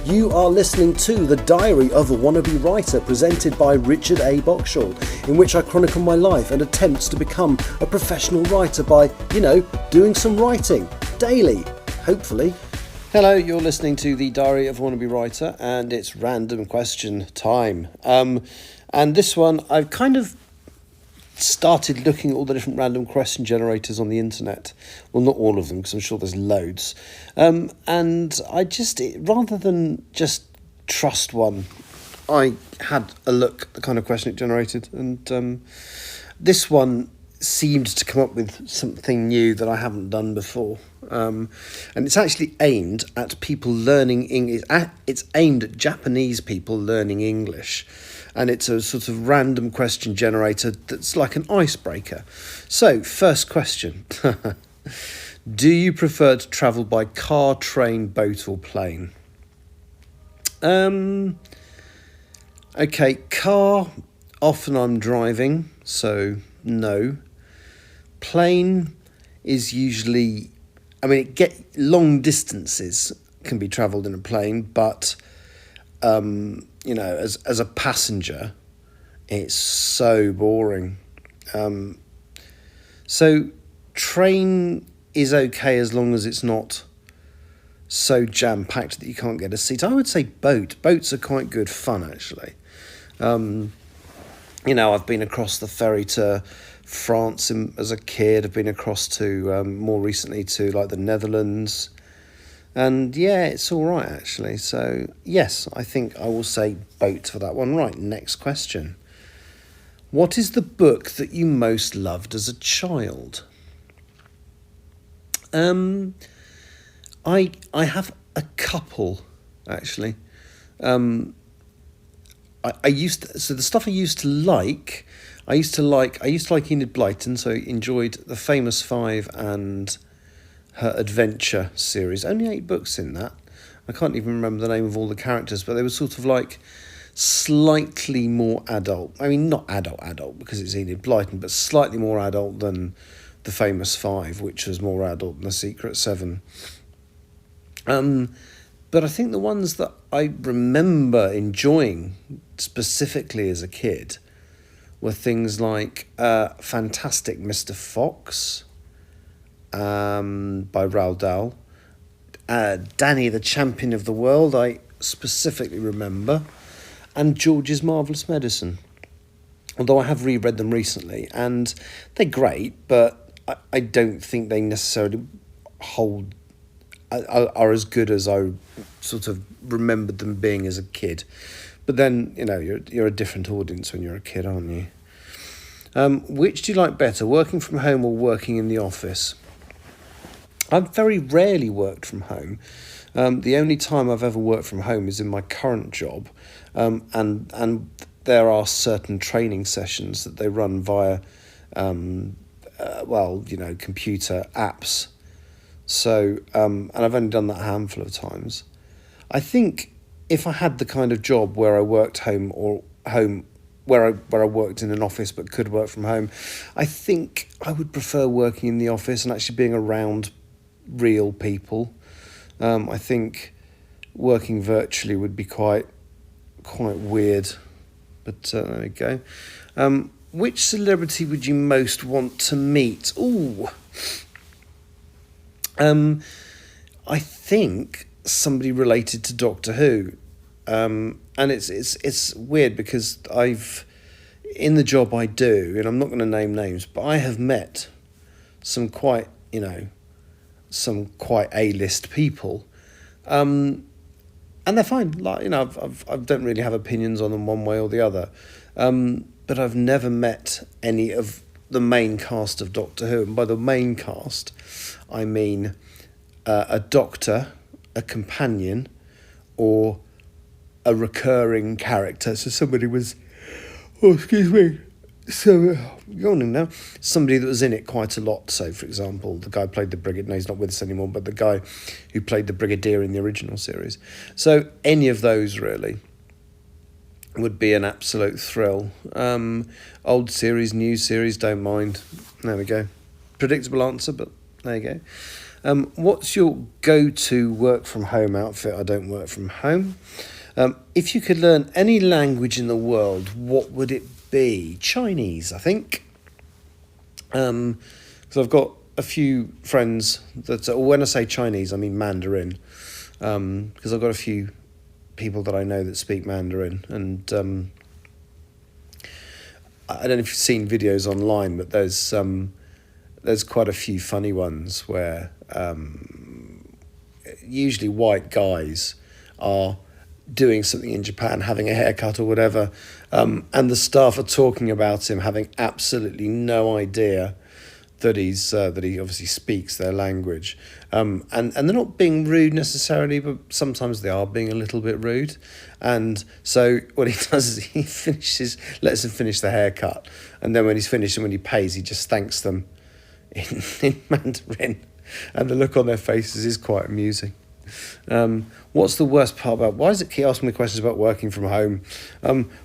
You are listening to The Diary of a Wannabe Writer, presented by Richard A. Boxshall, in which I chronicle my life and attempts to become a professional writer by, doing some writing daily, hopefully. Hello, you're listening to The Diary of a Wannabe Writer, and it's random question time. And this one, I've kind of started looking at all the different random question generators on the internet. Well, not all of them, because I'm sure there's loads. And I just, rather than just trust one, I had a look at the kind of question it generated. And this one seemed to come up with something new that I haven't done before. And it's actually aimed at people learning English. It's aimed at Japanese people learning English. And it's a sort of random question generator that's like an icebreaker. So, first question. Do you prefer to travel by car, train, boat or plane? Okay, car, often I'm driving, so no. Plane is usually, long distances can be travelled in a plane, but as a passenger, it's so boring. So train is okay as long as it's not so jam-packed that you can't get a seat. I would say boat. Boats are quite good fun, actually. I've been across the ferry to France as a kid. I've been across to, more recently, to like the Netherlands. And yeah, it's all right, actually. So, yes, I think I will say boat for that one. Right, next question. What is the book that you most loved as a child? I have a couple, actually. The stuff I used to like Enid Blyton, so I enjoyed The Famous Five and her adventure series. Only 8 books in that. I can't even remember the name of all the characters, but they were sort of like slightly more adult. I mean, not adult because it's Enid Blyton, but slightly more adult than The Famous Five, which was more adult than The Secret Seven. But I think the ones that I remember enjoying specifically as a kid were things like Fantastic Mr. Fox, by Roald Dahl. Danny the Champion of the World, I specifically remember. And George's Marvellous Medicine. Although I have reread them recently, and they're great, but I don't think they necessarily are as good as I sort of remembered them being as a kid. But then, you're a different audience when you're a kid, aren't you? Which do you like better, working from home or working in the office? I've very rarely worked from home. The only time I've ever worked from home is in my current job, and there are certain training sessions that they run via, computer apps. So, and I've only done that a handful of times. I think if I had the kind of job where I worked where I worked in an office but could work from home, I think I would prefer working in the office and actually being around real people. I think working virtually would be quite weird, but there we go. Which celebrity would you most want to meet? Ooh, I think somebody related to Doctor Who, and it's weird because in the job I do, and I'm not going to name names, but I have met some quite A-list people, and they're fine. Like, I don't really have opinions on them one way or the other, but I've never met any of the main cast of Doctor Who, and by the main cast, I mean a doctor, a companion, or a recurring character. So somebody was, yawning now. Somebody that was in it quite a lot. So, for example, the guy who played the Brigadier. No, he's not with us anymore, but the guy who played the Brigadier in the original series. So, any of those really would be an absolute thrill. Old series, new series, don't mind. There we go. Predictable answer, but there you go. What's your go-to work from home outfit? I don't work from home. If you could learn any language in the world, what would it be? Chinese, I think. Because I've got a few friends that, when I say Chinese, I mean Mandarin. Because I've got a few people that I know that speak Mandarin, and I don't know if you've seen videos online, but there's quite a few funny ones where usually white guys are doing something in Japan, having a haircut or whatever, and the staff are talking about him having absolutely no idea that he obviously speaks their language, and they're not being rude necessarily, but sometimes they are being a little bit rude. And so what he does is he lets them finish the haircut, and then when he's finished and when he pays, he just thanks them in Mandarin, and the look on their faces is quite amusing. What's the worst part about? Why does it keep asking me questions about working from home?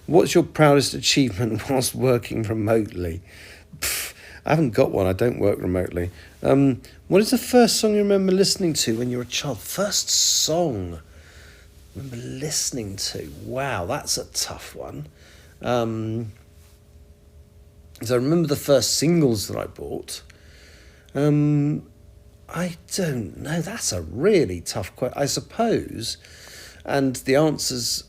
What's your proudest achievement whilst working remotely? I haven't got one. I don't work remotely. What is the first song you remember listening to when you were a child? First song I remember listening to. Wow, that's a tough one. So I remember the first singles that I bought. I don't know. That's a really tough question. I suppose, and the answer's,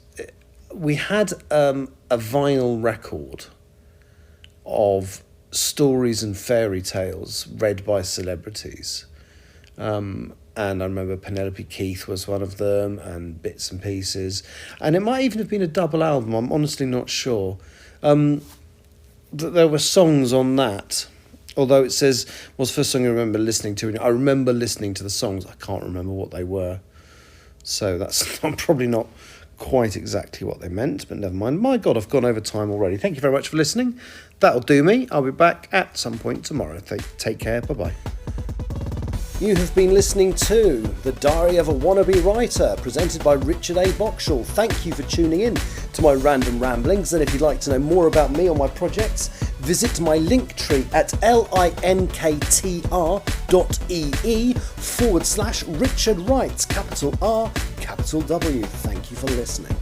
we had a vinyl record of stories and fairy tales read by celebrities. And I remember Penelope Keith was one of them, and bits and pieces. And it might even have been a double album, I'm honestly not sure. That there were songs on that. Although it says, what's the first song I remember listening to? I remember listening to the songs. I can't remember what they were. So that's probably not quite exactly what they meant, but never mind. My God, I've gone over time already. Thank you very much for listening. That'll do me. I'll be back at some point tomorrow. Take care. Bye-bye. You have been listening to The Diary of a Wannabe Writer, presented by Richard A. Boxall. Thank you for tuning in to my random ramblings, and if you'd like to know more about me or my projects, visit my link tree at linktr.ee/Richard Writes, capital R, capital W. Thank you for listening.